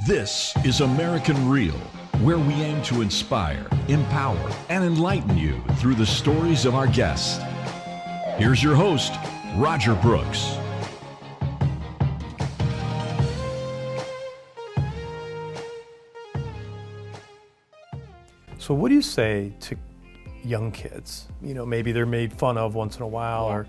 This is American Real, where we aim to inspire, empower, and enlighten you through the stories of our guests. Here's your host, Roger Brooks. So what do you say to young kids? You know, maybe they're made fun of once in a while, or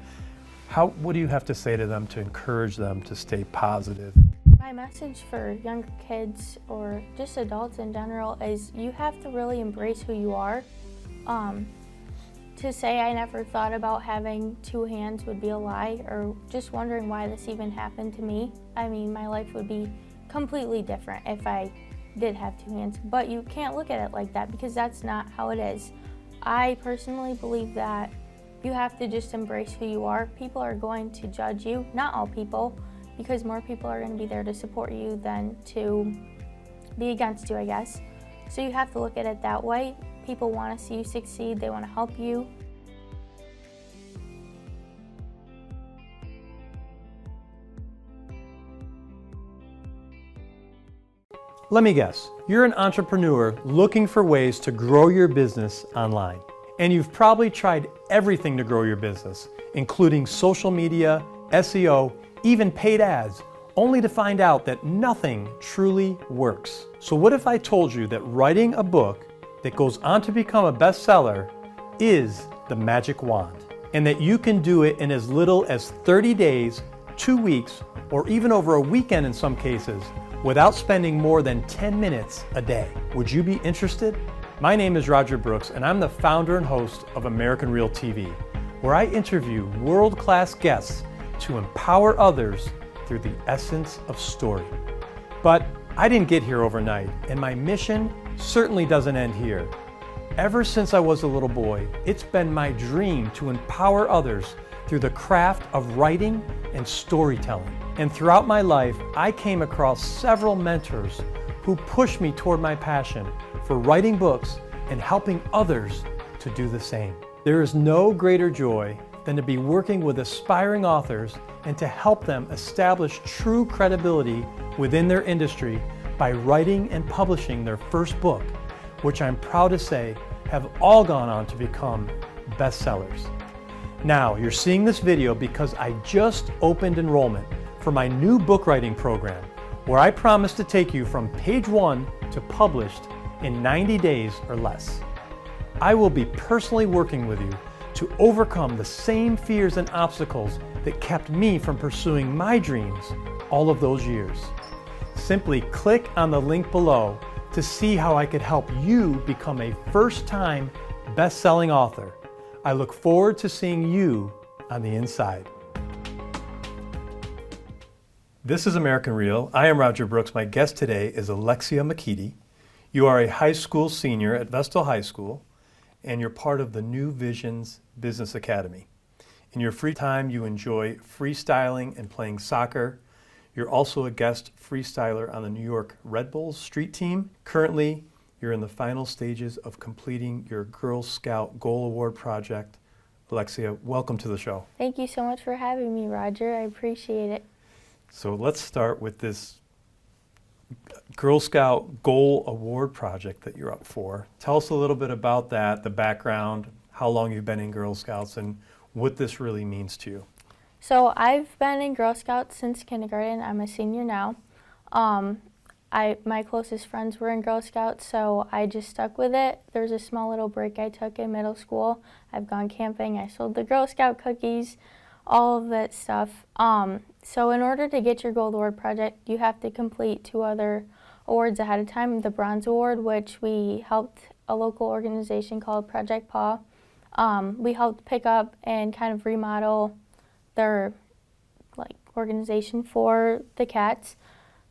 what do you have to say to them to encourage them to stay positive? My message for younger kids or just adults in general is you have to really embrace who you are. To say I never thought about having two hands would be a lie, or just wondering why this even happened to me. I mean, my life would be completely different if I did have two hands, but you can't look at it like that because that's not how it is. I personally believe that you have to just embrace who you are. People are going to judge you, not all people, because more people are going to be there to support you than to be against you, I guess. So you have to look at it that way. People want to see you succeed, they want to help you. Let me guess, you're an entrepreneur looking for ways to grow your business online. And you've probably tried everything to grow your business, including social media, SEO, even paid ads, only to find out that nothing truly works. So what if I told you that writing a book that goes on to become a bestseller is the magic wand, and that you can do it in as little as 30 days, 2 weeks, or even over a weekend in some cases, without spending more than 10 minutes a day? Would you be interested? My name is Roger Brooks, and I'm the founder and host of American Real TV, where I interview world-class guests to empower others through the essence of story. But I didn't get here overnight, and my mission certainly doesn't end here. Ever since I was a little boy, it's been my dream to empower others through the craft of writing and storytelling. And throughout my life, I came across several mentors who pushed me toward my passion for writing books and helping others to do the same. There is no greater joy than to be working with aspiring authors and to help them establish true credibility within their industry by writing and publishing their first book, which I'm proud to say have all gone on to become bestsellers. Now, you're seeing this video because I just opened enrollment for my new book writing program, where I promise to take you from page 1 to published in 90 days or less. I will be personally working with you to overcome the same fears and obstacles that kept me from pursuing my dreams all of those years. Simply click on the link below to see how I could help you become a first-time best-selling author. I look forward to seeing you on the inside. This is American Real. I am Roger Brooks. My guest today is Alexia Michitti. You are a high school senior at Vestal High School, and you're part of the New Visions Business Academy. In your free time, you enjoy freestyling and playing soccer. You're also a guest freestyler on the New York Red Bulls street team. Currently, you're in the final stages of completing your Girl Scout Goal Award project. Alexia, welcome to the show. Thank you so much for having me, Roger. I appreciate it. So let's start with this Girl Scout Goal Award project that you're up for. Tell us a little bit about that, the background, how long you've been in Girl Scouts, and what this really means to you. So I've been in Girl Scouts since kindergarten. I'm a senior now. My closest friends were in Girl Scouts, so I just stuck with it. There was a small little break I took in middle school. I've gone camping, I sold the Girl Scout cookies, all of that stuff. So in order to get your Gold Award project, you have to complete 2 other awards ahead of time. The Bronze Award, which we helped a local organization called Project Paw. We helped pick up and kind of remodel their organization for the cats.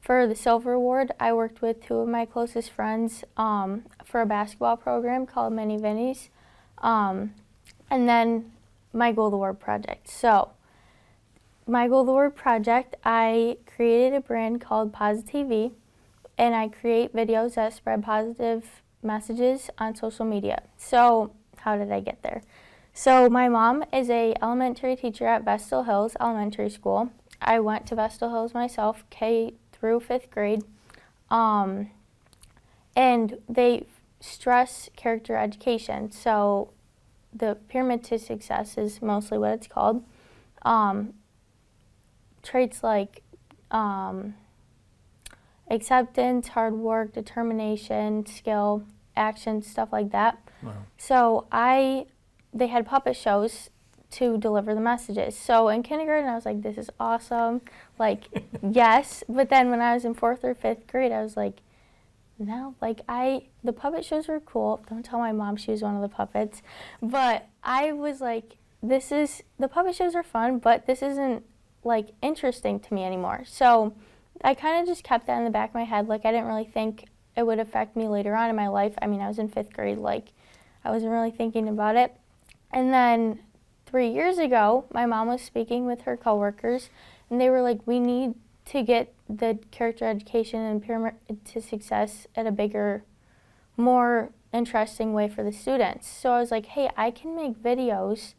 For the Silver Award, I worked with 2 of my closest friends for a basketball program called Mini Vinnies. And then my Gold Award project. So my Gold Award project, I created a brand called PositivTV, and I create videos that spread positive messages on social media. So how did I get there? So my mom is a elementary teacher at Vestal Hills Elementary School. I went to Vestal Hills myself, K through 5th grade. And they stress character education. So the pyramid to success is mostly what it's called. Traits like acceptance, hard work, determination, skill, action, stuff like that. Wow. So they had puppet shows to deliver the messages. So in kindergarten, I was like, this is awesome. Like, yes. But then when I was in 4th or 5th grade, I was like, no, like the puppet shows were cool. Don't tell my mom she was one of the puppets. But I was like, the puppet shows are fun, but this isn't like interesting to me anymore. So I kind of just kept that in the back of my head. Like, I didn't really think it would affect me later on in my life. I mean, I was in 5th grade, like I wasn't really thinking about it. And then 3 years ago, my mom was speaking with her coworkers, and they were like, we need to get the character education and pyramid to success at a bigger, more interesting way for the students. So I was like, hey, I can make videos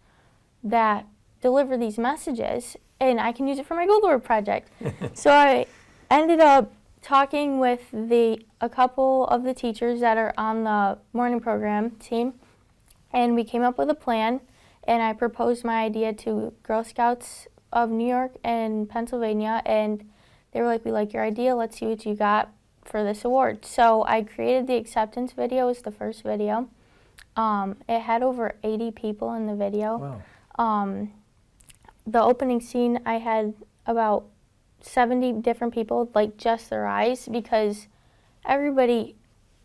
that deliver these messages, and I can use it for my Gold Award project. So I ended up talking with a couple of the teachers that are on the morning program team, and we came up with a plan, and I proposed my idea to Girl Scouts of New York and Pennsylvania, and they were like, we like your idea, let's see what you got for this award. So I created the acceptance video as the first video. It had over 80 people in the video. Wow. The opening scene, I had about 70 different people, like just their eyes, because everybody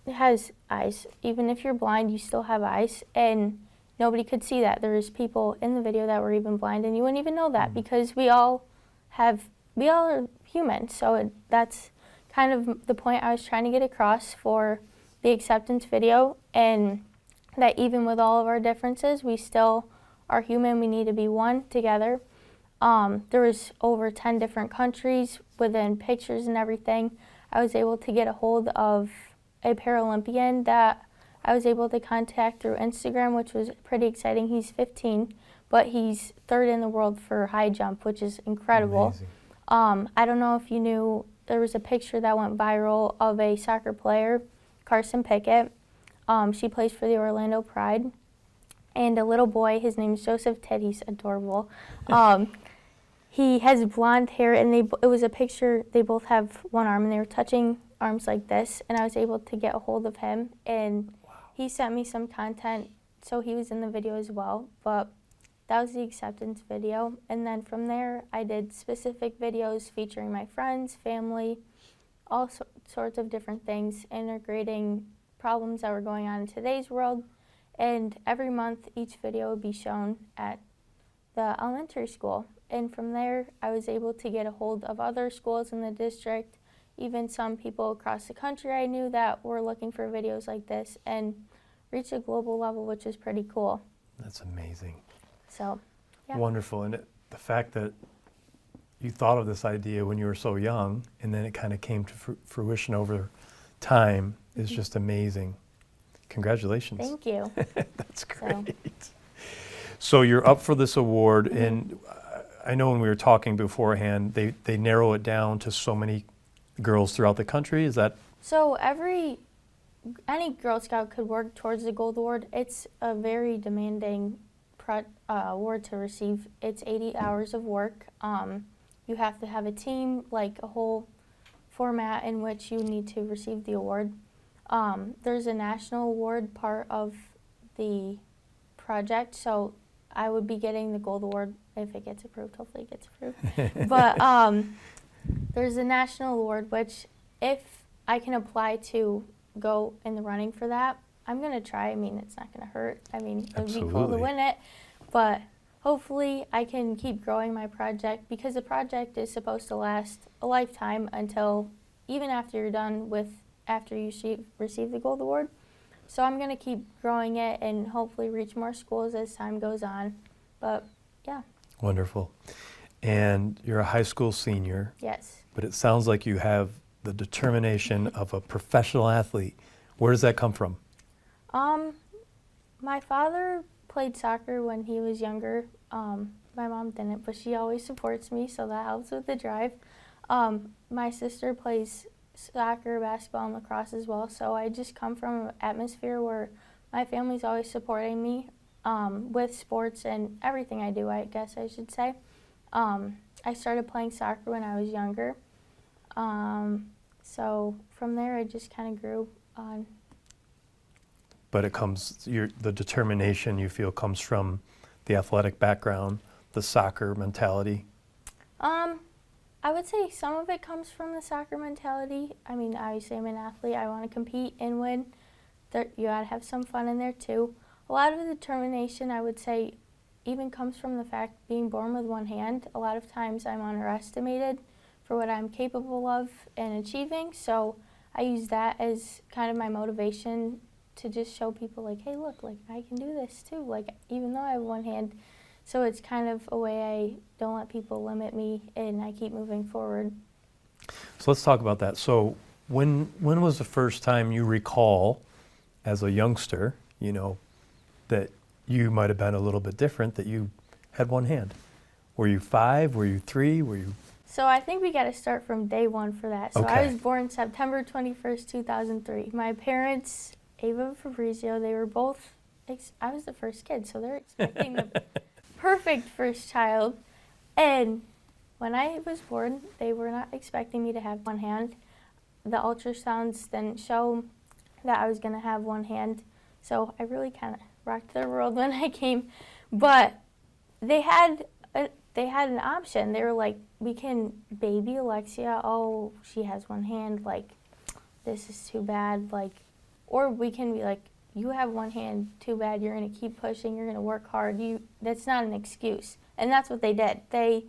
has eyes. Even if you're blind, you still have eyes, and nobody could see that. There was people in the video that were even blind, and you wouldn't even know that because we all are human. So that's kind of the point I was trying to get across for the acceptance video, and that even with all of our differences, we still are human. We need to be one together. There was over 10 different countries within pictures and everything. I was able to get a hold of a Paralympian that I was able to contact through Instagram, which was pretty exciting. He's 15, but he's 3rd in the world for high jump, which is incredible. Amazing. I don't know if you knew, there was a picture that went viral of a soccer player, Carson Pickett. She plays for the Orlando Pride. And a little boy, his name is Joseph Ted, he's adorable. He has blonde hair, and it was a picture, they both have one arm, and they were touching arms like this, and I was able to get a hold of him, and he sent me some content, so he was in the video as well. But that was the acceptance video, and then from there, I did specific videos featuring my friends, family, all sorts of different things, integrating problems that were going on in today's world. And every month, each video would be shown at the elementary school. And from there, I was able to get a hold of other schools in the district, even some people across the country I knew that were looking for videos like this, and reach a global level, which is pretty cool. That's amazing. So, yeah. Wonderful. And the fact that you thought of this idea when you were so young, and then it kind of came to fruition over time is just amazing. Congratulations. Thank you. That's great. So you're up for this award, and I know when we were talking beforehand, they narrow it down to so many girls throughout the country. Is that? So any Girl Scout could work towards the Gold Award. It's a very demanding award to receive. It's 80 hours of work. You have to have a team, like a whole format in which you need to receive the award. There's a national award part of the project, so I would be getting the Gold Award if it gets approved. Hopefully it gets approved. But there's a national award, which if I can apply to go in the running for that, I'm going to try. I mean, it's not going to hurt. I mean, it would be cool to win it. But hopefully I can keep growing my project, because the project is supposed to last a lifetime until even after you're done with, after you receive the Gold Award. So I'm going to keep growing it and hopefully reach more schools as time goes on. But yeah. Wonderful. And you're a high school senior. Yes. But it sounds like you have the determination of a professional athlete. Where does that come from? My father played soccer when he was younger. My mom didn't, but she always supports me, so that helps with the drive. My sister plays soccer, basketball, and lacrosse as well. So I just come from an atmosphere where my family's always supporting me with sports and everything I do, I guess I should say. I started playing soccer when I was younger. So from there, I just kind of grew on. But it comes, the determination you feel comes from the athletic background, the soccer mentality. I would say some of it comes from the soccer mentality. I mean, obviously I'm an athlete. I want to compete and win. You gotta have some fun in there too. A lot of the determination, I would say, even comes from the fact being born with one hand. A lot of times I'm underestimated for what I'm capable of and achieving. So I use that as kind of my motivation to just show people like, hey, look, like I can do this too. Like even though I have one hand. So it's kind of a way I don't let people limit me and I keep moving forward. So let's talk about that. So when was the first time you recall as a youngster, you know, that you might have been a little bit different, that you had one hand? Were you 5? Were you 3? Were you? So I think we got to start from day one for that. So Okay. I was born September 21st, 2003. My parents, Ava and Fabrizio, they were both, I was the first kid, so they're expecting the perfect first child. And when I was born, they were not expecting me to have one hand. The ultrasounds didn't show that I was going to have one hand. So I really kind of rocked their world when I came. But they had an option. They were like, we can baby Alexia. Oh, she has one hand. Like, this is too bad. Like, or we can be like, you have one hand, too bad. You're going to keep pushing. You're going to work hard. That's not an excuse. And that's what they did. They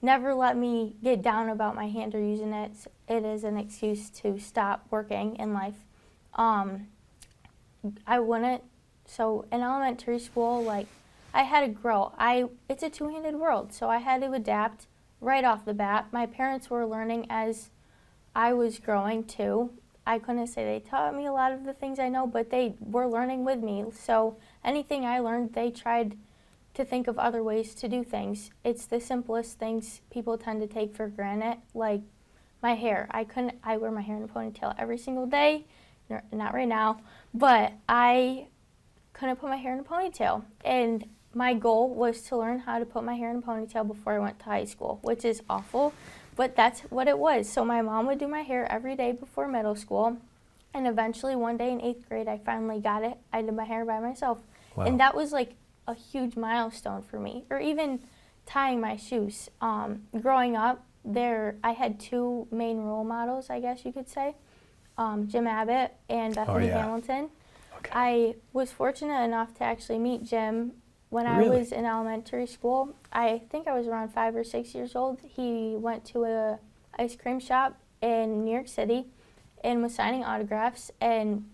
never let me get down about my hand or using it. It is an excuse to stop working in life. I wouldn't. So in elementary school, like, I had to grow. It's a two-handed world, so I had to adapt right off the bat. My parents were learning as I was growing too. I couldn't say they taught me a lot of the things I know, but they were learning with me. So anything I learned, they tried to think of other ways to do things. It's the simplest things people tend to take for granted, like my hair. I wear my hair in a ponytail every single day, not right now, but I couldn't put my hair in a ponytail. And my goal was to learn how to put my hair in a ponytail before I went to high school, which is awful, but that's what it was. So my mom would do my hair every day before middle school, and eventually one day in 8th grade, I finally got it. I did my hair by myself. Wow. And that was like a huge milestone for me, or even tying my shoes. Growing up, I had 2 main role models, I guess you could say, Jim Abbott and Bethany Hamilton. Okay. I was fortunate enough to actually meet Jim when I Really? was in elementary school. I think I was around 5 or 6 years old. He went to a ice cream shop in New York City and was signing autographs, and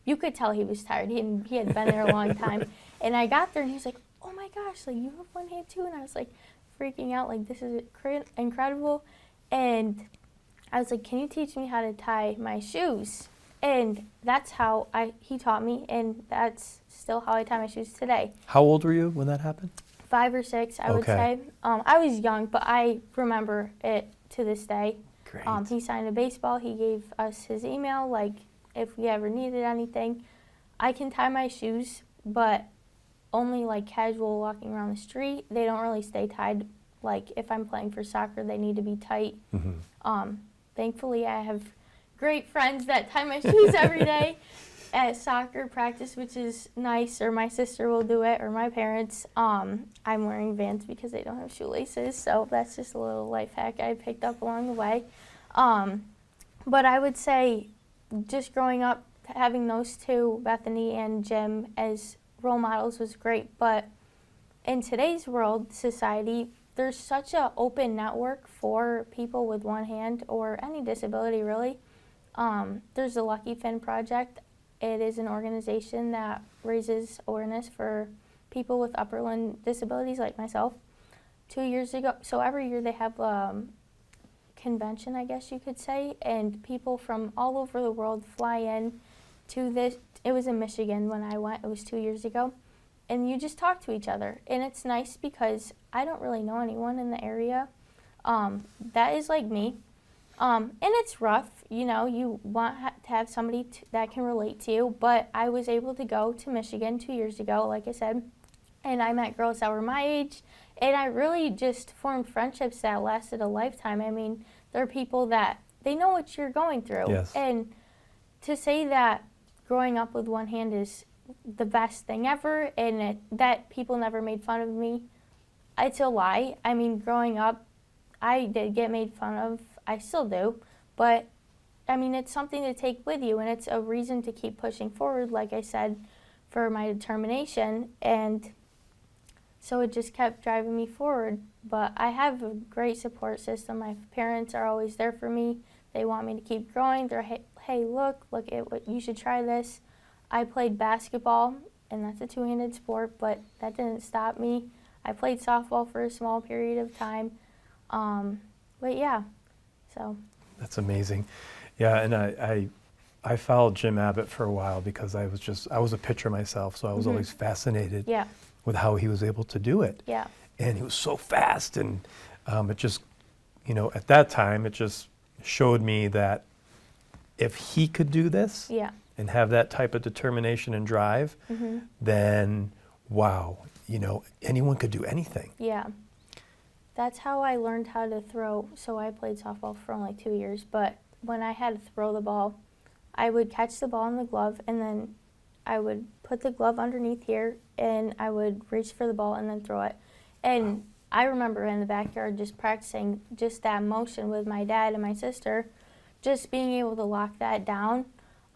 you could tell he was tired. He had been there a long time. And I got there and he was like, oh my gosh, like you have one hand too? And I was like freaking out, like this is incredible. And I was like, can you teach me how to tie my shoes? And that's how he taught me, and that's still how I tie my shoes today. How old were you when that happened? 5 or 6, I would say. I was young, but I remember it to this day. Great. He signed a baseball. He gave us his email, like if we ever needed anything. I can tie my shoes, but only like casual walking around the street. They don't really stay tied. Like if I'm playing for soccer, they need to be tight. Mm-hmm. Thankfully, I have great friends that tie my shoes every day at soccer practice, which is nice, or my sister will do it, or my parents. I'm wearing Vans because they don't have shoelaces, so that's just a little life hack I picked up along the way. But I would say just growing up, having those 2, Bethany and Jim, as role models was great. But in today's world, society, there's such an open network for people with one hand or any disability really. There's the Lucky Fin Project. It is an organization that raises awareness for people with upper limb disabilities like myself. 2 years ago, so every year they have a convention, I guess you could say, and people from all over the world fly in to this. It was in Michigan when I went, it was 2 years ago, and you just talk to each other. And it's nice because I don't really know anyone in the area that is like me. And it's rough, you know, you want to have somebody that can relate to you, but I was able to go to Michigan 2 years ago, like I said, and I met girls that were my age, and I really just formed friendships that lasted a lifetime. I mean, there are people that, they know what you're going through. Yes. And to say that growing up with one hand is the best thing ever, and that people never made fun of me, it's a lie. I mean, growing up, I did get made fun of. I still do, but I mean, it's something to take with you, and it's a reason to keep pushing forward, like I said, for my determination, and so it just kept driving me forward. But I have a great support system. My parents are always there for me. They want me to keep growing. They're, hey, look at what, you should try this. I played basketball, and that's a two-handed sport, but that didn't stop me. I played softball for a small period of time, but yeah. So. That's amazing. Yeah, and I followed Jim Abbott for a while because I was a pitcher myself, so I was always fascinated with how he was able to do it. Yeah. And he was so fast, and it just, you know, at that time, it just showed me that if he could do this and have that type of determination and drive, then wow, you know, anyone could do anything. Yeah. That's how I learned how to throw. So I played softball for only 2 years, but when I had to throw the ball, I would catch the ball in the glove, and then I would put the glove underneath here, and I would reach for the ball and then throw it. And I remember in the backyard just practicing just that motion with my dad and my sister, just being able to lock that down.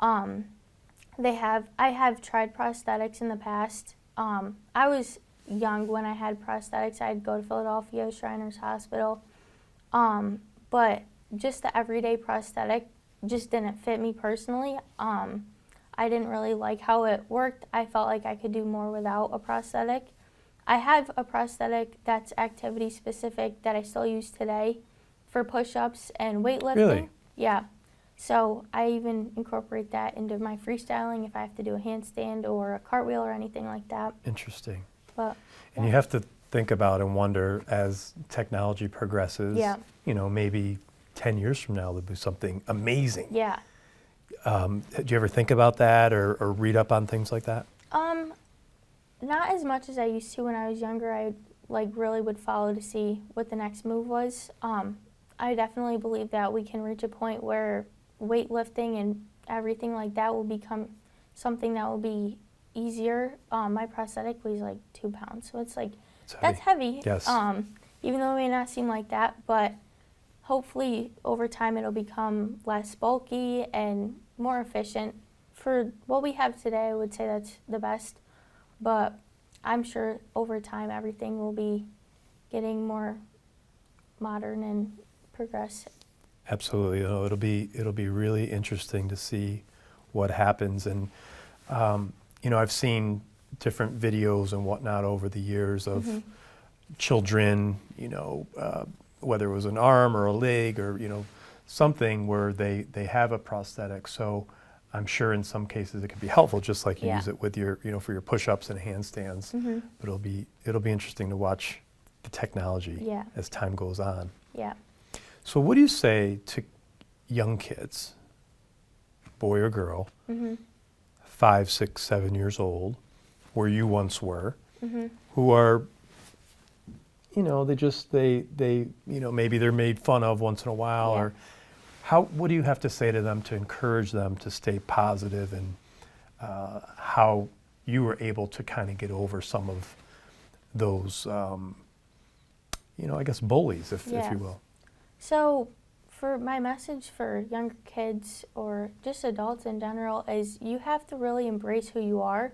I have tried prosthetics in the past. I was young when I had prosthetics. I'd go to Philadelphia Shriners Hospital, but just the everyday prosthetic just didn't fit me personally. I didn't really like how it worked. I felt like I could do more without a prosthetic. I have a prosthetic that's activity specific that I still use today for push-ups and weightlifting. Really? Yeah. So I even incorporate that into my freestyling if I have to do a handstand or a cartwheel or anything like that. Interesting. But And you have to think about and wonder as technology progresses, you know, maybe 10 years from now there'll be something amazing. Yeah. Do you ever think about that or read up on things like that? Not as much as I used to when I was younger. I really would follow to see what the next move was. I definitely believe that we can reach a point where weightlifting and everything like that will become something that will be easier. My prosthetic weighs like 2 pounds, so it's like, that's heavy. Yes. Even though it may not seem like that, but hopefully over time it'll become less bulky and more efficient. For what we have today, I would say that's the best, but I'm sure over time everything will be getting more modern and progress. Absolutely. You know, it'll be really interesting to see what happens. And you know, I've seen different videos and whatnot over the years of children, you know, whether it was an arm or a leg or, you know, something where they have a prosthetic. So I'm sure in some cases it could be helpful, just like you use it with your, you know, for your push-ups and handstands. But it'll be interesting to watch the technology as time goes on. Yeah. So what do you say to young kids, boy or girl, 5, 6, 7 years old, where you once were, who are, you know, they you know, maybe they're made fun of once in a while, or what do you have to say to them to encourage them to stay positive, and how you were able to kind of get over some of those, you know, I guess bullies, if you will? So for my message for younger kids or just adults in general is you have to really embrace who you are.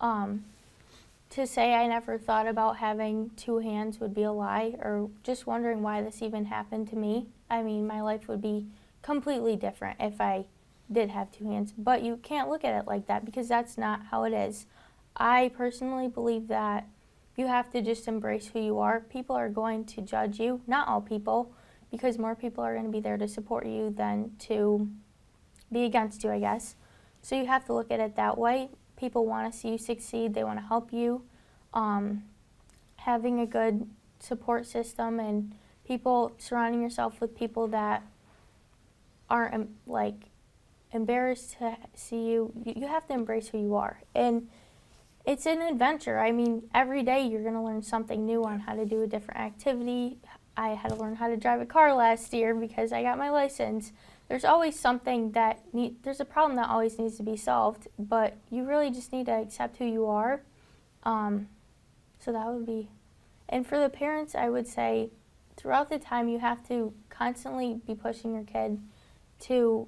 To say I never thought about having 2 hands would be a lie, or just wondering why this even happened to me. I mean, my life would be completely different if I did have 2 hands, but you can't look at it like that because that's not how it is. I personally believe that you have to just embrace who you are. People are going to judge you, not all people, because more people are going to be there to support you than to be against you, I guess. So you have to look at it that way. People want to see you succeed. They want to help you. Having a good support system and people, surrounding yourself with people that are like embarrassed to see you. You have to embrace who you are. And it's an adventure. I mean, every day you're going to learn something new on how to do a different activity. I had to learn how to drive a car last year because I got my license. There's always something there's a problem that always needs to be solved, but you really just need to accept who you are. So that would be, and for the parents, I would say throughout the time you have to constantly be pushing your kid to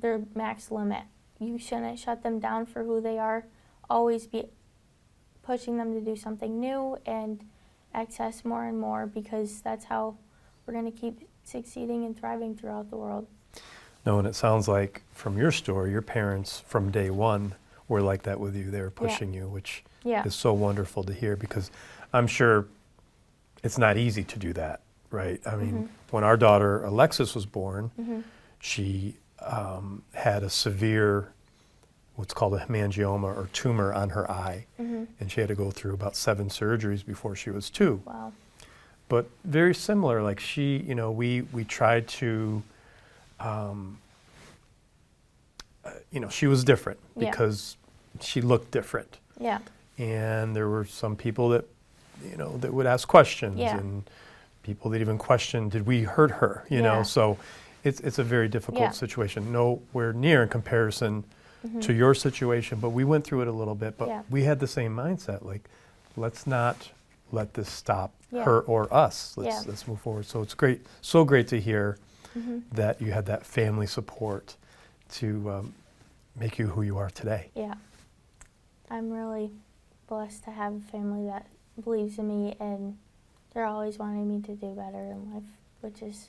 their max limit. You shouldn't shut them down for who they are. Always be pushing them to do something new and access more and more, because that's how we're going to keep succeeding and thriving throughout the world. No, and it sounds like from your story, your parents from day one were like that with you. They were pushing you, which is so wonderful to hear, because I'm sure it's not easy to do that, right? I mean, when our daughter Alexis was born, she had a severe, what's called a hemangioma or tumor on her eye, and she had to go through about 7 surgeries before she was 2. Wow. But very similar, like she, you know, we tried to, you know, she was different because she looked different. Yeah. And there were some people that, you know, that would ask questions, and people that even questioned, did we hurt her, you know? So it's a very difficult situation, nowhere near in comparison to your situation, but we went through it a little bit, but we had the same mindset, like, let's not let this stop her or us. Let's move forward. So it's great, so great to hear that you had that family support to make you who you are today. Yeah. I'm really blessed to have a family that believes in me, and they're always wanting me to do better in life, which is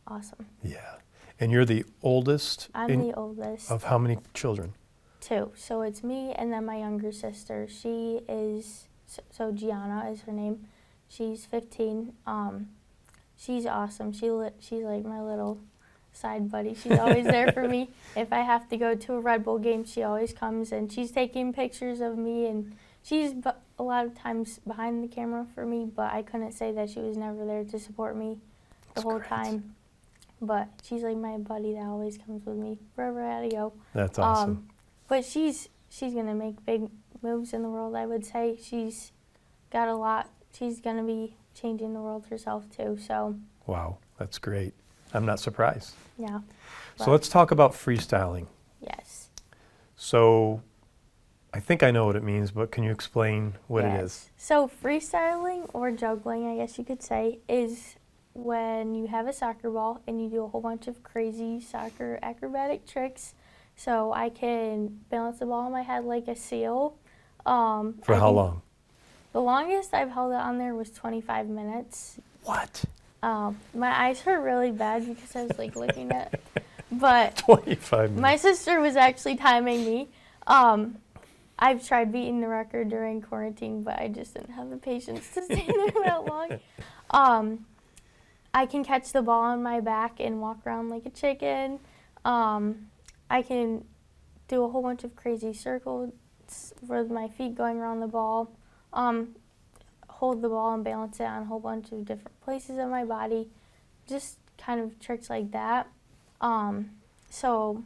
awesome. Yeah. And you're the oldest? I'm the oldest. Of how many children? 2. So it's me and then my younger sister. She is, so Gianna is her name. She's 15. She's awesome. She's like my little side buddy. She's always there for me. If I have to go to a Red Bull game, she always comes, and she's taking pictures of me, and she's a lot of times behind the camera for me, but I couldn't say that she was never there to support me the whole time. But she's like my buddy that always comes with me wherever I go. That's awesome. But she's gonna make big moves in the world, I would say. She's got a lot. She's gonna be changing the world herself too, so. Wow, that's great. I'm not surprised. Yeah. So let's talk about freestyling. Yes. So I think I know what it means, but can you explain what it is? So freestyling, or juggling, I guess you could say, is when you have a soccer ball and you do a whole bunch of crazy soccer acrobatic tricks. So I can balance the ball on my head like a seal. For how long? The longest I've held it on there was 25 minutes. What? My eyes hurt really bad because I was like looking at it. But 25 minutes. My sister was actually timing me. I've tried beating the record during quarantine, but I just didn't have the patience to stay there that long. I can catch the ball on my back and walk around like a chicken. I can do a whole bunch of crazy circles with my feet going around the ball. Hold the ball and balance it on a whole bunch of different places of my body. Just kind of tricks like that. So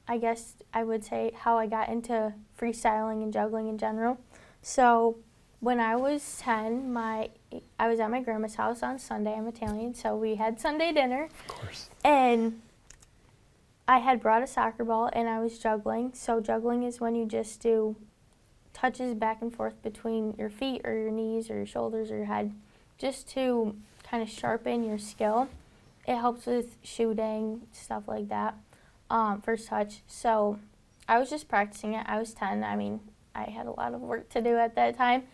I guess I would say how I got into freestyling and juggling in general. So when I was 10, I was at my grandma's house on Sunday. I'm Italian, so we had Sunday dinner. Of course. And I had brought a soccer ball and I was juggling. So juggling is when you just do touches back and forth between your feet or your knees or your shoulders or your head, just to kind of sharpen your skill. It helps with shooting, stuff like that, first touch. So I was just practicing it. I was 10. I mean, I had a lot of work to do at that time.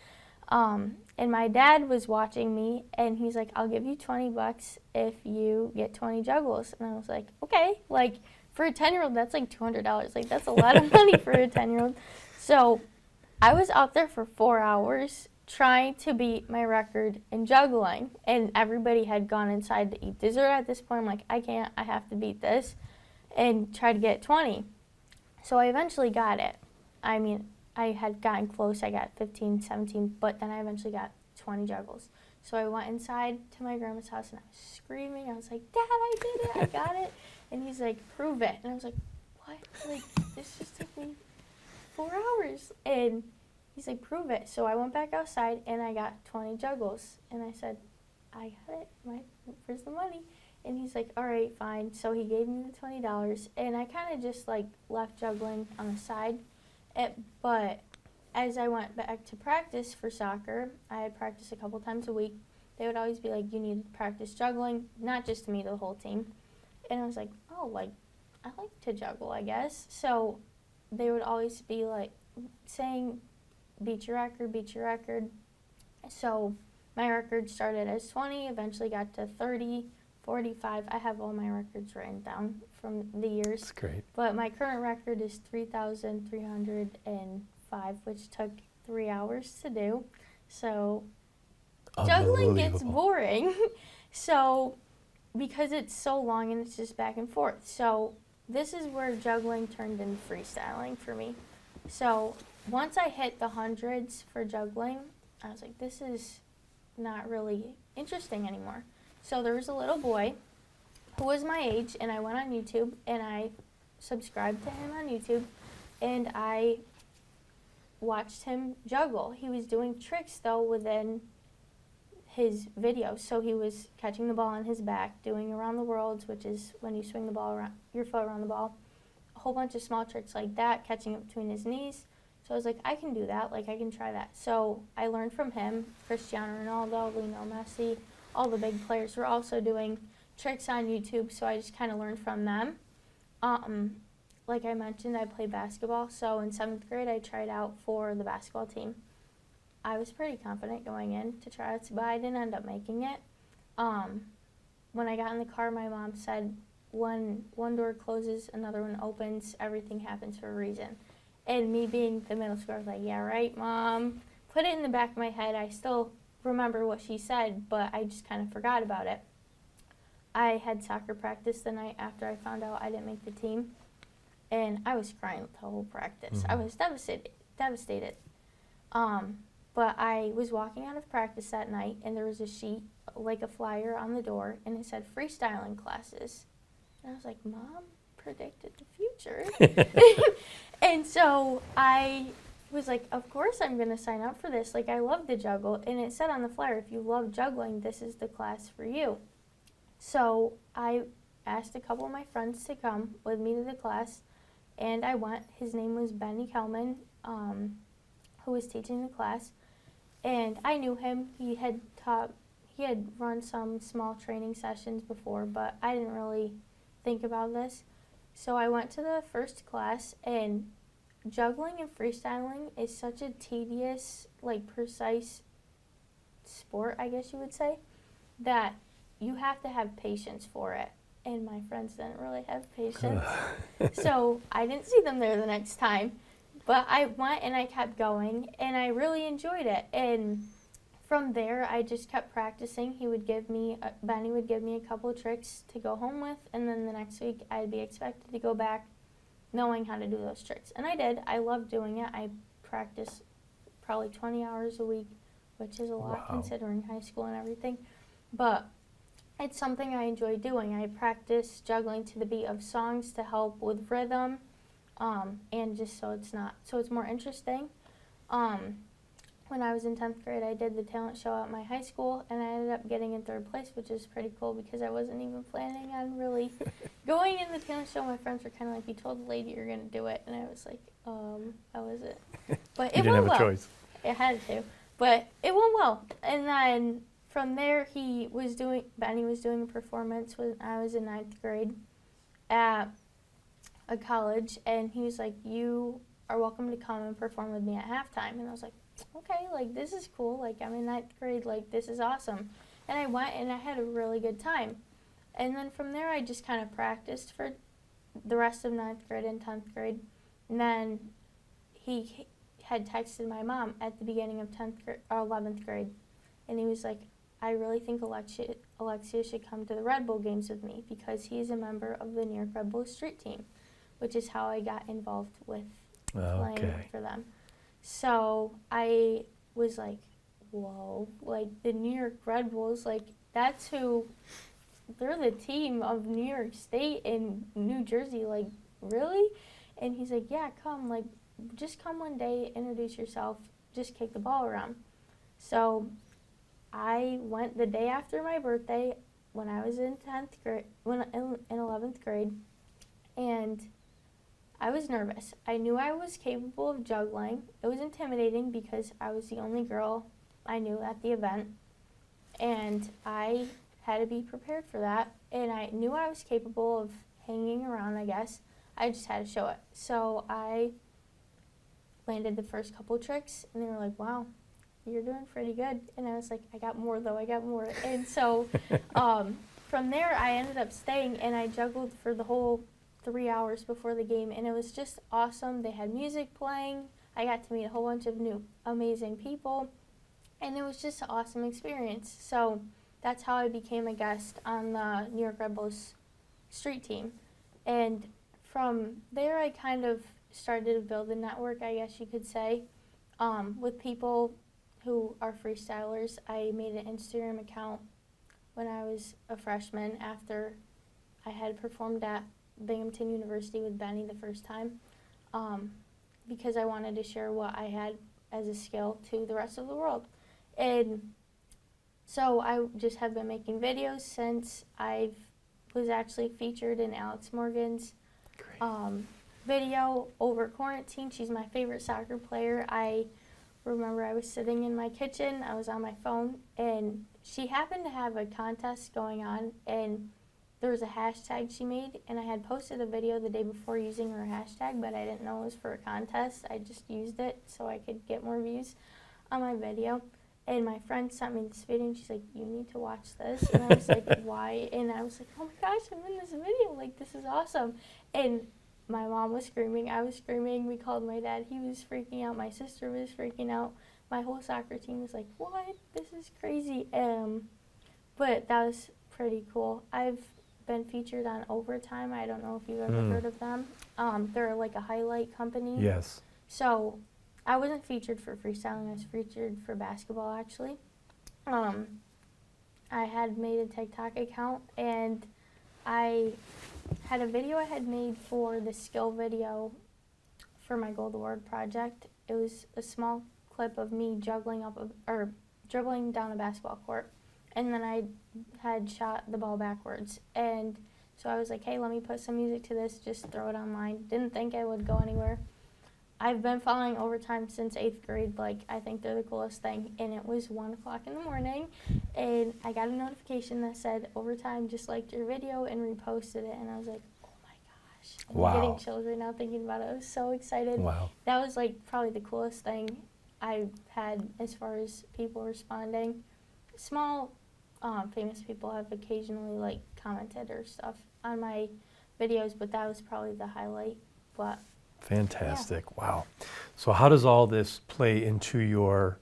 And my dad was watching me, and he's like, I'll give you $20 if you get 20 juggles. And I was like, okay. Like, for a 10-year-old, that's like $200. Like, that's a lot of money for a 10-year-old. So I was out there for 4 hours trying to beat my record in juggling, and everybody had gone inside to eat dessert at this point. I'm like, I can't, I have to beat this, and try to get 20. So I eventually got it. I mean, I had gotten close. I got 15, 17, but then I eventually got 20 juggles. So I went inside to my grandma's house and I was screaming. I was like, Dad, I did it, I got it. And he's like, prove it. And I was like, what? Like, this just took me 4 hours. And he's like, prove it. So I went back outside and I got 20 juggles. And I said, I got it. Where's the money? And he's like, all right, fine. So he gave me the $20. And I kind of just like left juggling on the side. But as I went back to practice for soccer, I had practiced a couple times a week. They would always be like, you need to practice juggling, not just to me, to the whole team. And I was like, oh, like, I like to juggle, I guess. So they would always be like saying, beat your record, beat your record. So my record started as 20, eventually got to 30, 45. I have all my records written down from the years. That's great. But my current record is 3,305, which took 3 hours to do. So juggling gets boring. So because it's so long and it's just back and forth. So this is where juggling turned into freestyling for me. So once I hit the hundreds for juggling, I was like, this is not really interesting anymore. So there was a little boy who was my age, and I went on YouTube and I subscribed to him on YouTube, and I watched him juggle. He was doing tricks though within his videos. So he was catching the ball on his back, doing around the worlds, which is when you swing the ball around, your foot around the ball. A whole bunch of small tricks like that, catching it between his knees. So I was like, I can do that, like I can try that. So I learned from him. Cristiano Ronaldo, Lionel Messi, all the big players were also doing tricks on YouTube, so I just kind of learned from them. Like I mentioned, I play basketball, so in 7th grade I tried out for the basketball team. I was pretty confident going in to try out, but I didn't end up making it. When I got in the car, my mom said, when one door closes, another one opens, everything happens for a reason. And me being the middle schooler, I was like, yeah, right, Mom. Put it in the back of my head. I still remember what she said, but I just kind of forgot about it. I had soccer practice the night after I found out I didn't make the team, and I was crying the whole practice. I was devastated. But I was walking out of practice that night, and there was a sheet, like a flyer on the door, and it said freestyling classes. And I was like, Mom predicted the future. And so I was like, of course I'm going to sign up for this. Like, I love to juggle. And it said on the flyer, if you love juggling, this is the class for you. So I asked a couple of my friends to come with me to the class, and I went. His name was Benny Kelman, who was teaching the class. And I knew him. He had run some small training sessions before, but I didn't really think about this. So I went to the first class, and juggling and freestyling is such a tedious, like precise sport, I guess you would say, that you have to have patience for it. And my friends didn't really have patience. So I didn't see them there the next time. But I went and I kept going, and I really enjoyed it. And from there, I just kept practicing. Benny would give me a couple of tricks to go home with, and then the next week I'd be expected to go back knowing how to do those tricks. And I did. I loved doing it. I practiced probably 20 hours a week, which is a lot considering high school and everything. But it's something I enjoy doing. I practice juggling to the beat of songs to help with rhythm, and just so it's more interesting. When I was in 10th grade, I did the talent show at my high school, and I ended up getting in 3rd place, which is pretty cool because I wasn't even planning on really going in the talent show. My friends were kind of like, you told the lady you're going to do it, and I was like, how is it? But it went well. You didn't have a choice. I had to, but it went well. And then from there, Benny was doing a performance when I was in 9th grade at a college, and he was like, you are welcome to come and perform with me at halftime. And I was like, okay, like, this is cool. Like, I'm in 9th grade. Like, this is awesome. And I went, and I had a really good time. And then from there, I just kind of practiced for the rest of 9th grade and 10th grade. And then he had texted my mom at the beginning of 11th grade. And he was like, I really think Alexia should come to the Red Bull games with me because he's a member of the New York Red Bull street team, which is how I got involved with playing for them. So I was like, whoa, like the New York Red Bulls, like that's who, they're the team of New York State and New Jersey, like really? And he's like, yeah, come, like just come one day, introduce yourself, just kick the ball around. So I went the day after my birthday when I was in 10th grade, in 11th grade, and I was nervous. I knew I was capable of juggling. It was intimidating because I was the only girl I knew at the event, and I had to be prepared for that. And I knew I was capable of hanging around, I guess. I just had to show it. So I landed the first couple tricks, and they were like, wow, you're doing pretty good. And I was like, I got more though, I got more. And so from there, I ended up staying, and I juggled for the whole 3 hours before the game, and it was just awesome. They had music playing. I got to meet a whole bunch of new amazing people, and it was just an awesome experience. So that's how I became a guest on the New York Red Bulls street team. And from there, I kind of started to build a network, I guess you could say, with people who are freestylers. I made an Instagram account when I was a freshman after I had performed at Binghamton University with Benny the first time, because I wanted to share what I had as a skill to the rest of the world. And so I just have been making videos since. I was actually featured in Alex Morgan's video over quarantine. She's my favorite soccer player. I remember I was sitting in my kitchen, I was on my phone, and she happened to have a contest going on, and there was a hashtag she made, and I had posted a video the day before using her hashtag, but I didn't know it was for a contest. I just used it so I could get more views on my video. And my friend sent me this video, and she's like, you need to watch this. And I was like, why? And I was like, oh my gosh, I'm in this video. Like, this is awesome. And my mom was screaming. I was screaming. We called my dad. He was freaking out. My sister was freaking out. My whole soccer team was like, what? This is crazy. But that was pretty cool. I've been featured on Overtime. I don't know if you've ever heard of them. They're like a highlight company. Yes. So I wasn't featured for freestyling. I was featured for basketball, actually. I had made a TikTok account, and I had a video I had made for the skill video for my Gold Award project. It was a small clip of me juggling dribbling down a basketball court, and then I had shot the ball backwards. And so I was like, hey, let me put some music to this, just throw it online. Didn't think I would go anywhere. I've been following Overtime since 8th grade. Like, I think they're the coolest thing. And it was 1 o'clock in the morning, and I got a notification that said Overtime just liked your video and reposted it. And I was like, oh my gosh. Wow. I'm getting chills right now thinking about it. I was so excited. Wow. That was like probably the coolest thing I've had as far as people responding. Small famous people have occasionally like commented or stuff on my videos, but that was probably the highlight. But Fantastic. yeah. Wow. So how does all this play into your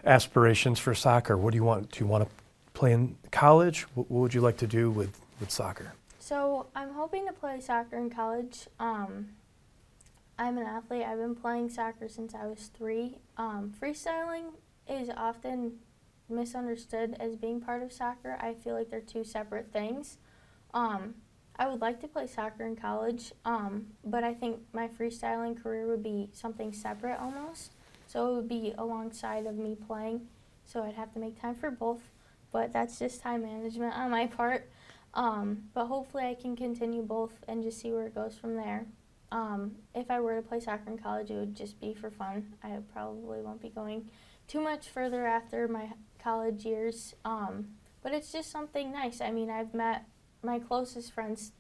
aspirations for soccer? What do you want? Do you want to play in college? What would you like to do with soccer? So I'm hoping to play soccer in college. I'm an athlete. I've been playing soccer since I was 3. Freestyling is often misunderstood as being part of soccer. I feel like they're two separate things. I would like to play soccer in college, but I think my freestyling career would be something separate almost. So it would be alongside of me playing, so I'd have to make time for both, but that's just time management on my part. But hopefully I can continue both and just see where it goes from there. If I were to play soccer in college, it would just be for fun. I probably won't be going too much further after my college years, but it's just something nice. I mean, I've met my closest friends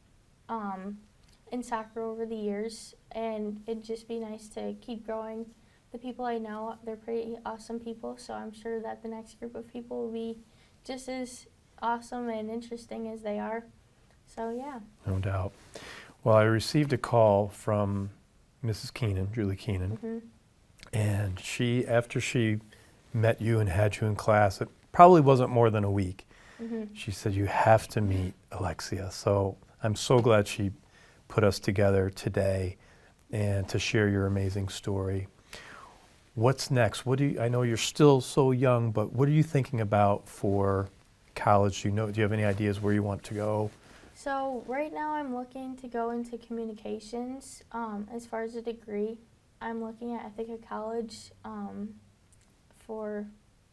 in soccer over the years, and it'd just be nice to keep growing. The people I know, they're pretty awesome people, so I'm sure that the next group of people will be just as awesome and interesting as they are. So yeah. No doubt. Well, I received a call from Mrs. Keenan, Julie Keenan, and after she met you and had you in class, it probably wasn't more than a week. She said, you have to meet Alexia. So I'm so glad she put us together today and to share your amazing story. What's next? I know you're still so young, but what are you thinking about for college? Do you have any ideas where you want to go? So right now I'm looking to go into communications. As far as a degree, I'm looking at Ithaca College for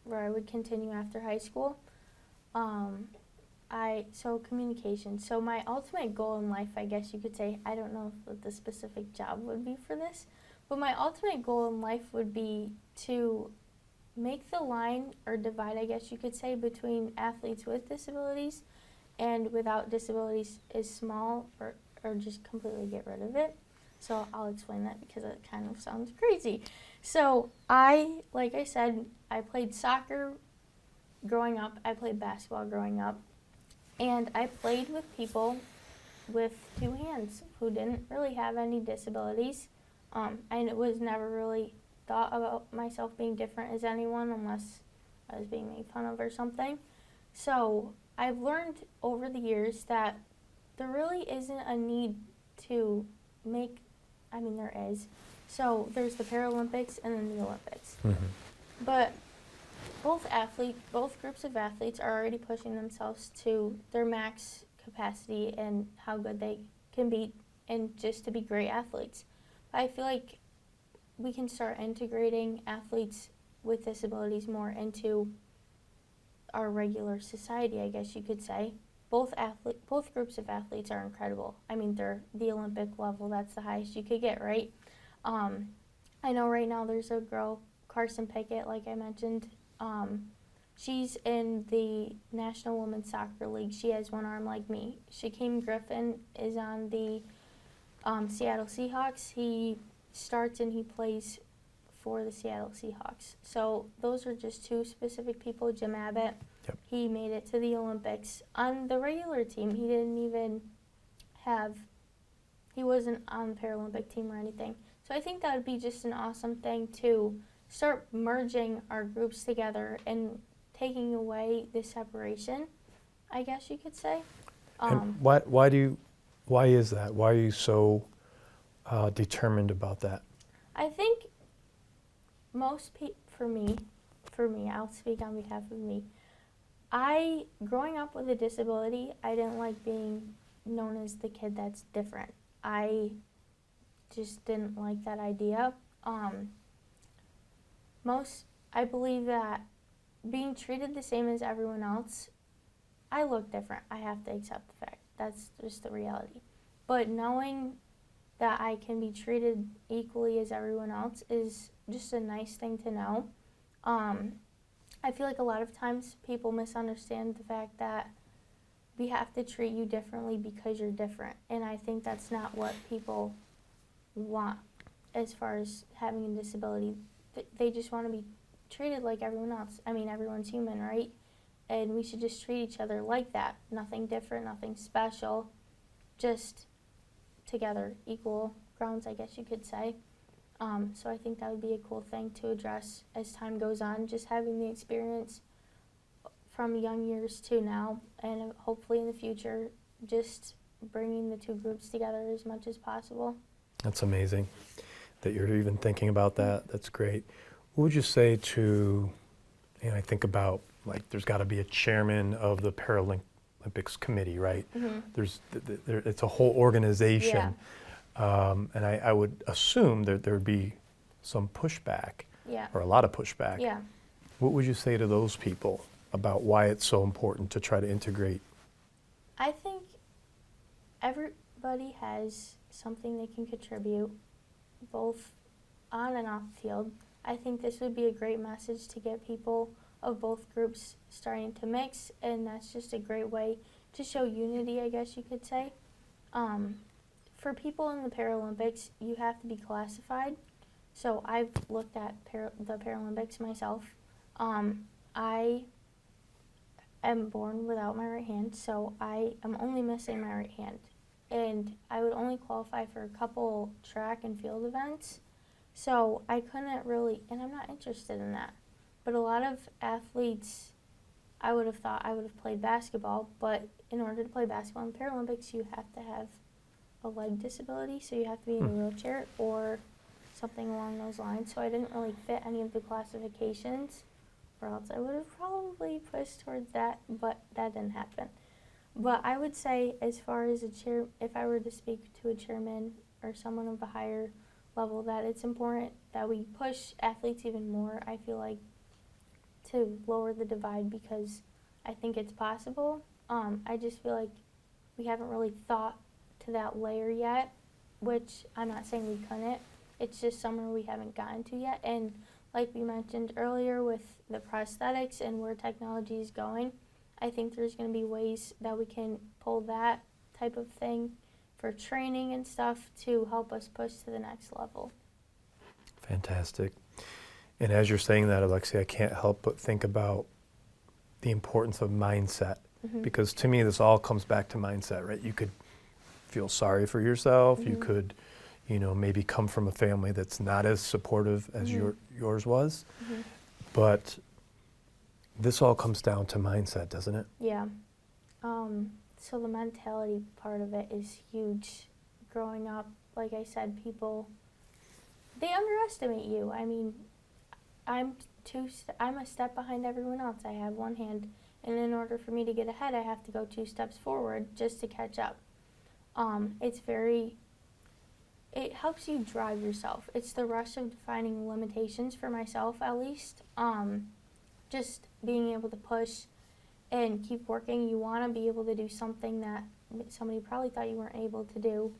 where I would continue after high school. So communications. So my ultimate goal in life, I guess you could say, I don't know what the specific job would be for this, but my ultimate goal in life would be to make the line or divide, I guess you could say, between athletes with disabilities and without disabilities is small, or just completely get rid of it. So I'll explain that because it kind of sounds crazy. So like I said, I played soccer growing up, I played basketball growing up, and I played with people with two hands who didn't really have any disabilities. And it was never really thought about myself being different as anyone unless I was being made fun of or something. So I've learned over the years that there really isn't a need to there is. So there's the Paralympics and then the Olympics. Mm-hmm. But both groups of athletes are already pushing themselves to their max capacity and how good they can be and just to be great athletes. I feel like we can start integrating athletes with disabilities more into our regular society, I guess you could say. Both groups of athletes are incredible. I mean, they're the Olympic level. That's the highest you could get, right? I know right now there's a girl, Carson Pickett, like I mentioned. She's in the National Women's Soccer League. She has one arm like me. Shaquem Griffin is on the Seattle Seahawks. He starts and he plays for the Seattle Seahawks. So those are just two specific people. Jim Abbott, Yep. He made it to the Olympics. On the regular team, he wasn't on the Paralympic team or anything. So I think that would be just an awesome thing to start merging our groups together and taking away the separation, I guess you could say. And why is that? Why are you so determined about that? I think most people, for me, I'll speak on behalf of me. Growing up with a disability, I didn't like being known as the kid that's different. I just didn't like that idea. I believe that being treated the same as everyone else, I look different. I have to accept the fact. That's just the reality. But knowing that I can be treated equally as everyone else is just a nice thing to know. I feel like a lot of times people misunderstand the fact that we have to treat you differently because you're different. And I think that's not what people want as far as having a disability. They just want to be treated like everyone else. I mean, everyone's human, right? And we should just treat each other like that. Nothing different, nothing special, just together, equal grounds, I guess you could say. So I think that would be a cool thing to address as time goes on, just having the experience from young years to now, and hopefully in the future, just bringing the two groups together as much as possible. That's amazing that you're even thinking about that. That's great. What would you say to, I think about, like, there's got to be a chairman of the Paralympics committee, right? Mm-hmm. It's a whole organization. Yeah. And I would assume that there would be some pushback, Yeah. or a lot of pushback. Yeah. What would you say to those people about why it's so important to try to integrate? I think everybody has something they can contribute, both on and off the field. I think this would be a great message to get people of both groups starting to mix, and that's just a great way to show unity, I guess you could say. For people in the Paralympics, you have to be classified. So I've looked at the Paralympics myself. I am born without my right hand, so I am only missing my right hand. And I would only qualify for a couple track and field events. So I couldn't really, and I'm not interested in that. But a lot of athletes, I would have thought I would have played basketball, but in order to play basketball in the Paralympics, you have to have a leg disability, so you have to be in a wheelchair or something along those lines, so I didn't really fit any of the classifications, or else I would have probably pushed towards that, but that didn't happen. But I would say, as far as if I were to speak to a chairman or someone of a higher level, that it's important that we push athletes even more, I feel like, to lower the divide, because I think it's possible. I just feel like we haven't really thought to that layer yet, which I'm not saying we couldn't. It's just somewhere we haven't gotten to yet. And like we mentioned earlier with the prosthetics and where technology is going, I think there's going to be ways that we can pull that type of thing for training and stuff to help us push to the next level. Fantastic. And as you're saying that, Alexia, I can't help but think about the importance of mindset, because to me this all comes back to mindset, right? You could feel sorry for yourself, you could, maybe come from a family that's not as supportive as yours was, but this all comes down to mindset, doesn't it? Yeah. So the mentality part of it is huge. Growing up, like I said, people, they underestimate you. I mean, I'm a step behind everyone else. I have one hand, and in order for me to get ahead, I have to go 2 steps forward just to catch up. It helps you drive yourself. It's the rush of defining limitations for myself, at least. Just being able to push and keep working. You want to be able to do something that somebody probably thought you weren't able to do.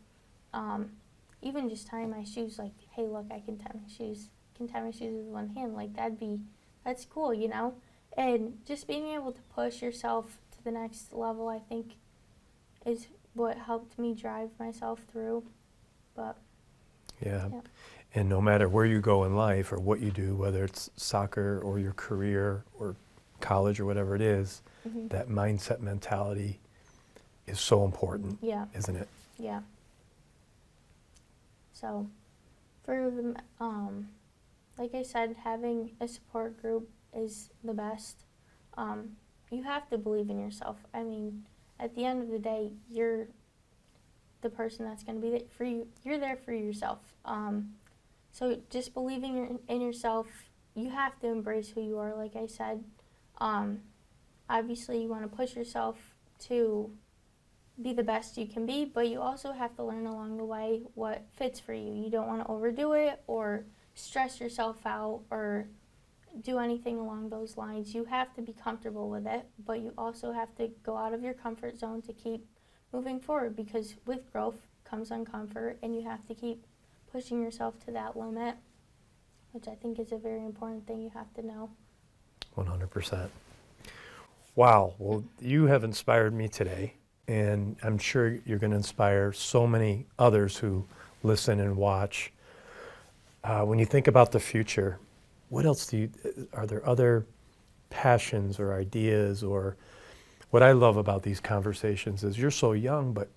Even just tying my shoes, like, hey, look, I can tie my shoes. Can tie my shoes with one hand. Like, that's cool, And just being able to push yourself to the next level, I think, is what helped me drive myself through. But yeah. And no matter where you go in life or what you do, whether it's soccer or your career or college or whatever it is, that mindset mentality is so important, isn't it? Yeah. So, for the, like I said, having a support group is the best. You have to believe in yourself. I mean, at the end of the day, you're the person that's going to be there for you. You're there for yourself. So just believing in yourself, you have to embrace who you are, like I said. Obviously, you want to push yourself to be the best you can be, but you also have to learn along the way what fits for you. You don't want to overdo it or stress yourself out or do anything along those lines. You have to be comfortable with it, but you also have to go out of your comfort zone to keep moving forward, because with growth comes uncomfort, and you have to keep pushing yourself to that limit, which I think is a very important thing you have to know. 100%. Wow. Well, you have inspired me today, and I'm sure you're going to inspire so many others who listen and watch. When you think about the future, what else are there other passions or ideas? Or what I love about these conversations is you're so young, but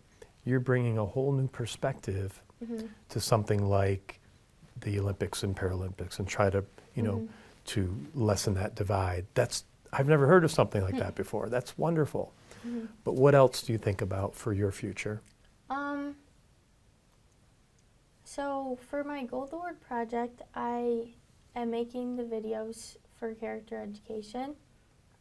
you're bringing a whole new perspective to something like the Olympics and Paralympics, and try to, to lessen that divide. I've never heard of something like that before. That's wonderful. But what else do you think about for your future? So for my Gold Award project, I am making the videos for character education.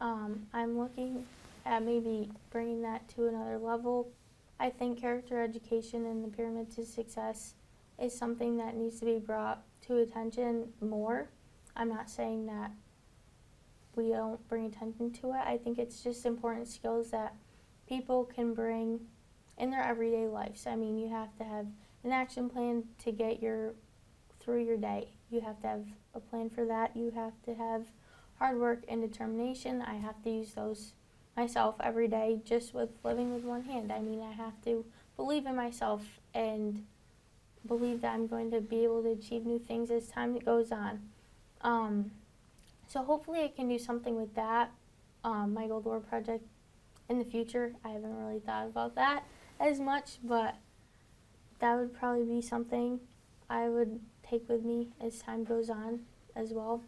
I'm looking at maybe bringing that to another level. I think character education and the pyramid to success is something that needs to be brought to attention more. I'm not saying that we don't bring attention to it. I think it's just important skills that people can bring in their everyday lives. I mean, you have to have an action plan to get through your day. You have to have a plan for that. You have to have hard work and determination. I have to use those myself every day just with living with one hand. I mean, I have to believe in myself and believe that I'm going to be able to achieve new things as time goes on. So hopefully I can do something with that, my Gold Award project in the future. I haven't really thought about that as much, but that would probably be something I would take with me as time goes on as well.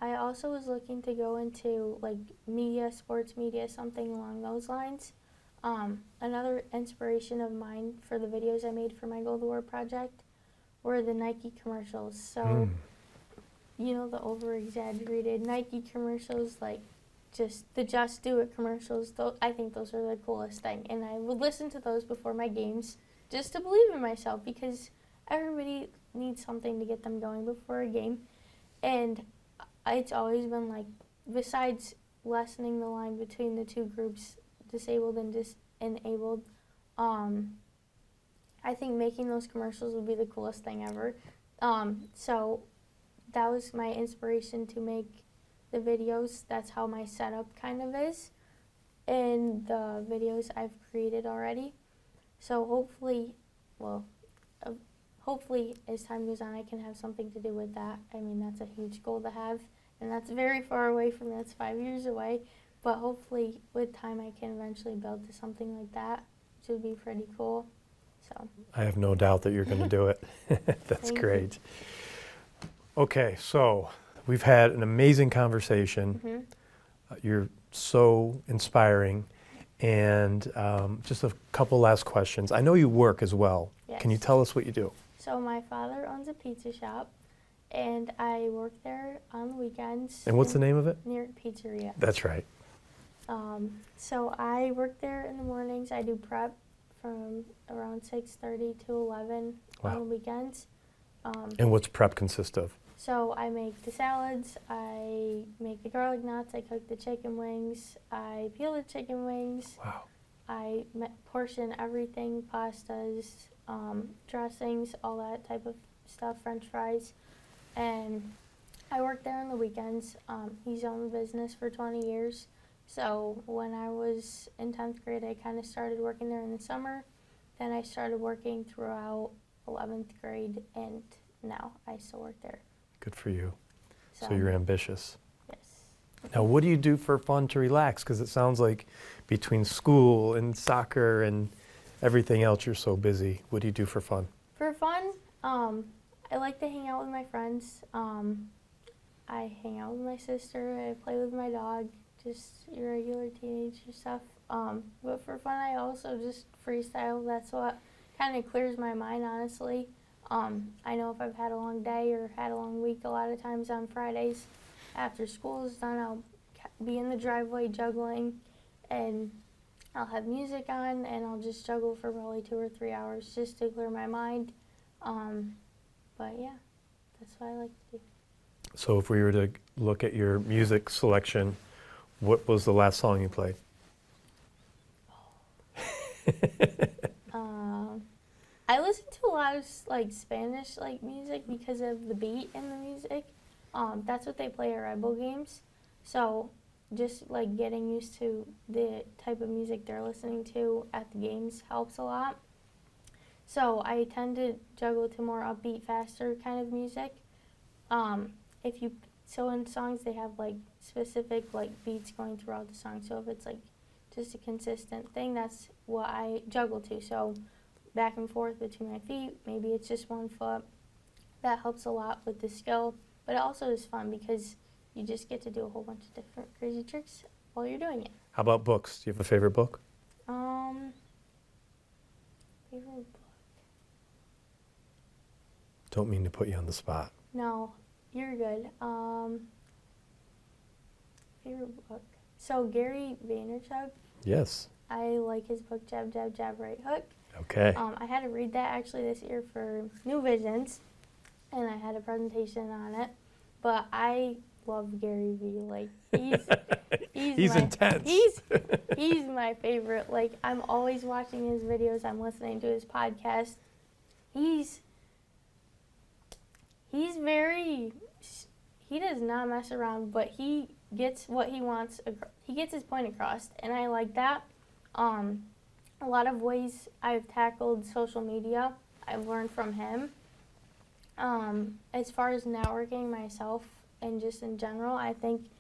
I also was looking to go into like media, sports media, something along those lines. Another inspiration of mine for the videos I made for my Gold Award project were the Nike commercials. So, you know, the over-exaggerated Nike commercials, like just the Just Do It commercials. I think those are the coolest thing. And I would listen to those before my games just to believe in myself, because everybody needs something to get them going before a game. And it's always been like, besides lessening the line between the two groups, disabled and enabled, I think making those commercials would be the coolest thing ever. So that was my inspiration to make the videos. That's how my setup kind of is in the videos I've created already. So hopefully as time goes on, I can have something to do with that. I mean, that's a huge goal to have, and that's very far away from me. That's 5 years away. But hopefully with time I can eventually build to something like that, which would be pretty cool. So I have no doubt that you're going to do it. That's Thank great. Okay, so we've had an amazing conversation. You're so inspiring. And just a couple last questions. I know you work as well. Yes. Can you tell us what you do? So my father owns a pizza shop, and I work there on the weekends. And what's the name of it? Near Pizzeria. That's right. So I work there in the mornings. I do prep from around 6:30 to 11 Wow. on the weekends. And what's prep consist of? So I make the salads, I make the garlic knots, I cook the chicken wings, I peel the chicken wings. Wow. I portion everything, pastas, dressings, all that type of stuff, French fries. And I work there on the weekends. He's owned the business for 20 years. So when I was in 10th grade, I kind of started working there in the summer. Then I started working throughout 11th grade, and now I still work there. Good for you. So you're ambitious. Yes. Now, what do you do for fun to relax? Because it sounds like between school and soccer and everything else, you're so busy. What do you do for fun? For fun, I like to hang out with my friends. I hang out with my sister. I play with my dog, just your regular teenager stuff. But for fun, I also just freestyle. That's what kind of clears my mind, honestly. I know if I've had a long day or had a long week, a lot of times on Fridays after school is done, I'll be in the driveway juggling, and I'll have music on, and I'll just juggle for probably 2 or 3 hours just to clear my mind. But yeah, that's what I like to do. So if we were to look at your music selection, what was the last song you played? I listen to a lot of like Spanish music because of the beat in the music. That's what they play at Red Bull games. So just like getting used to the type of music they're listening to at the games helps a lot. So I tend to juggle to more upbeat, faster kind of music. So in songs they have like specific like beats going throughout the song. So if it's like just a consistent thing, that's what I juggle to. So back and forth between my feet, maybe it's just one foot. That helps a lot with the skill, but it also is fun because you just get to do a whole bunch of different crazy tricks while you're doing it. How about books? Do you have a favorite book? Favorite book? Don't mean to put you on the spot. No, you're good. Favorite book? So Gary Vaynerchuk, Yes. I like his book Jab, Jab, Jab, Right Hook. Okay. I had to read that actually this year for New Visions, and I had a presentation on it. But I love Gary Vee. Like he's intense. He's my favorite. Like I'm always watching his videos. I'm listening to his podcast. He does not mess around, but he gets what he wants. He gets his point across, and I like that. A lot of ways I've tackled social media, I've learned from him. As far as networking myself and just in general, I think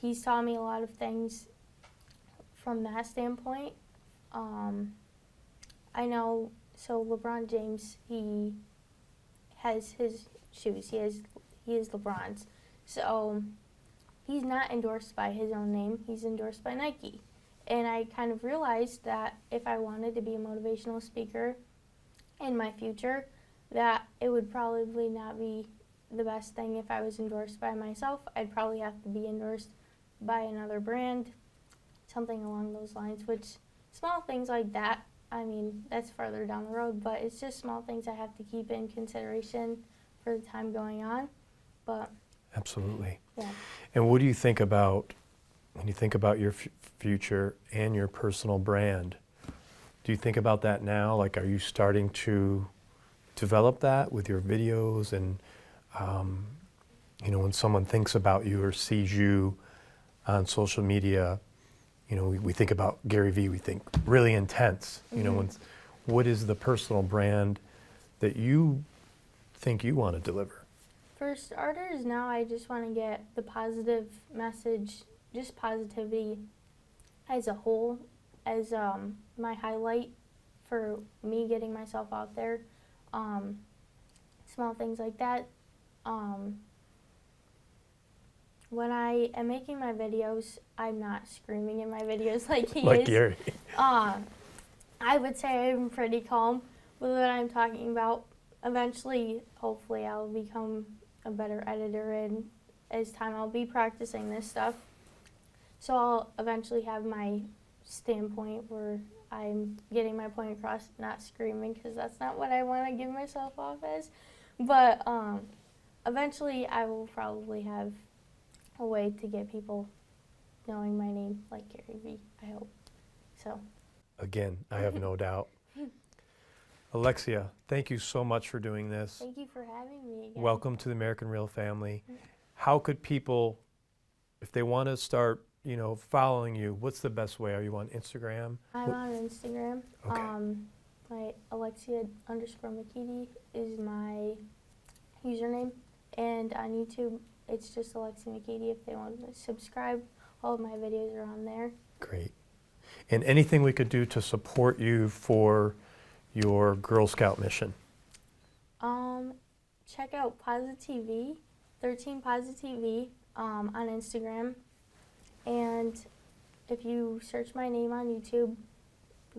he's taught me a lot of things from that standpoint. I know, so LeBron James, he has his shoes. He is LeBron's. So he's not endorsed by his own name. He's endorsed by Nike. And I kind of realized that if I wanted to be a motivational speaker in my future, that it would probably not be the best thing if I was endorsed by myself. I'd probably have to be endorsed by another brand, something along those lines, which small things like that, I mean, that's farther down the road, but it's just small things I have to keep in consideration for the time going on. But Absolutely. yeah. And what do you think about, when you think about your future and your personal brand, do you think about that now? Like, are you starting to develop that with your videos? And, when someone thinks about you or sees you on social media, we think about Gary Vee, we think really intense. What is the personal brand that you think you want to deliver? For starters, now I just want to get the positive message, just positivity as a whole, as my highlight for me getting myself out there. Small things like that. When I am making my videos, I'm not screaming in my videos like he Like is. Gary. I would say I'm pretty calm with what I'm talking about. Eventually, hopefully, I'll become a better editor, and as time I'll be practicing this stuff. So I'll eventually have my standpoint where I'm getting my point across, not screaming, because that's not what I want to give myself off as. But eventually, I will probably have a way to get people knowing my name like Gary Vee, I hope. So. Again, I have no doubt. Alexia, thank you so much for doing this. Thank you for having me again. Welcome to the American Real family. How could people, if they want to start, following you, what's the best way? Are you on Instagram? I'm on Instagram. Okay. My Alexia_Michitti is my username. And on YouTube, it's just Alexia Michitti. If they want to subscribe, all of my videos are on there. Great. And anything we could do to support you for your Girl Scout mission? Check out PositivTV, 13 PositivTV on Instagram. And if you search my name on YouTube,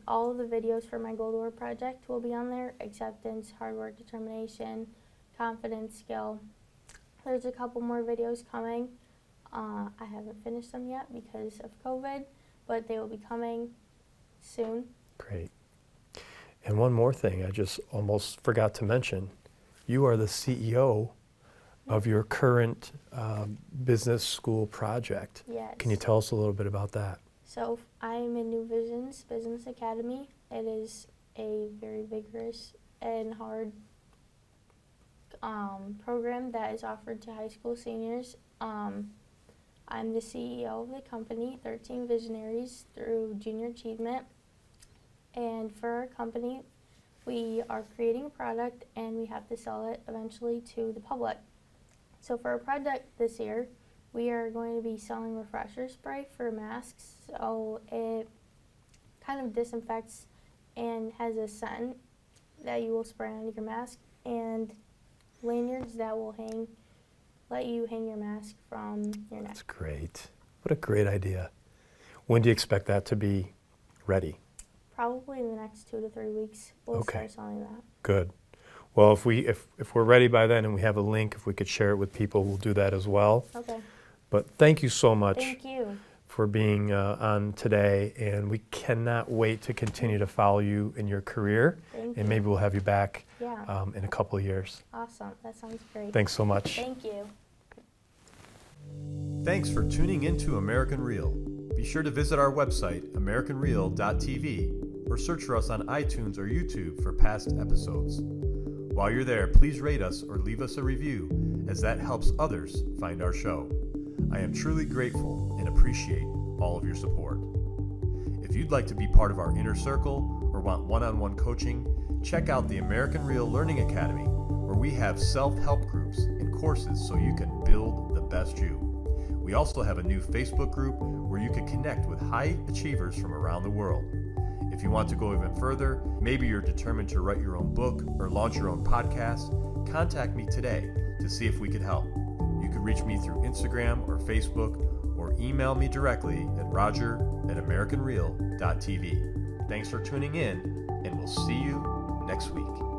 all of the videos for my Gold Award project will be on there. Acceptance, hard work, determination, confidence, skill. There's a couple more videos coming. I haven't finished them yet because of COVID, but they will be coming soon. Great. And one more thing I just almost forgot to mention. You are the CEO of your current business school project. Yes. Can you tell us a little bit about that? So I'm in New Vision's Business Academy. It is a very vigorous and hard program that is offered to high school seniors. I'm the CEO of the company, 13 Visionaries through Junior Achievement. And for our company, we are creating a product and we have to sell it eventually to the public. So for our project this year, we are going to be selling refresher spray for masks. So it kind of disinfects and has a scent that you will spray on your mask, and lanyards that will let you hang your mask from your neck. That's great. What a great idea. When do you expect that to be ready? Probably in the next 2 to 3 weeks, we'll start selling that. Good. Well, if we're ready by then and we have a link, if we could share it with people, we'll do that as well. Okay. But thank you so much Thank you. for being on today, and we cannot wait to continue to follow you in your career. Thank and you. maybe we'll have you back Yeah. in a couple of years. Awesome. That sounds great. Thanks so much. Thank you. Thanks for tuning into American Real. Be sure to visit our website, americanreal.tv, or search for us on iTunes or YouTube for past episodes. While you're there, please rate us or leave us a review, as that helps others find our show. I am truly grateful and appreciate all of your support. If you'd like to be part of our inner circle or want one-on-one coaching, check out the American Real Learning Academy, where we have self-help groups and courses so you can build the best you. We also have a new Facebook group where you can connect with high achievers from around the world. If you want to go even further, maybe you're determined to write your own book or launch your own podcast, contact me today to see if we could help. You can reach me through Instagram or Facebook, or email me directly at roger@americanreal.tv. Thanks for tuning in, and we'll see you next week.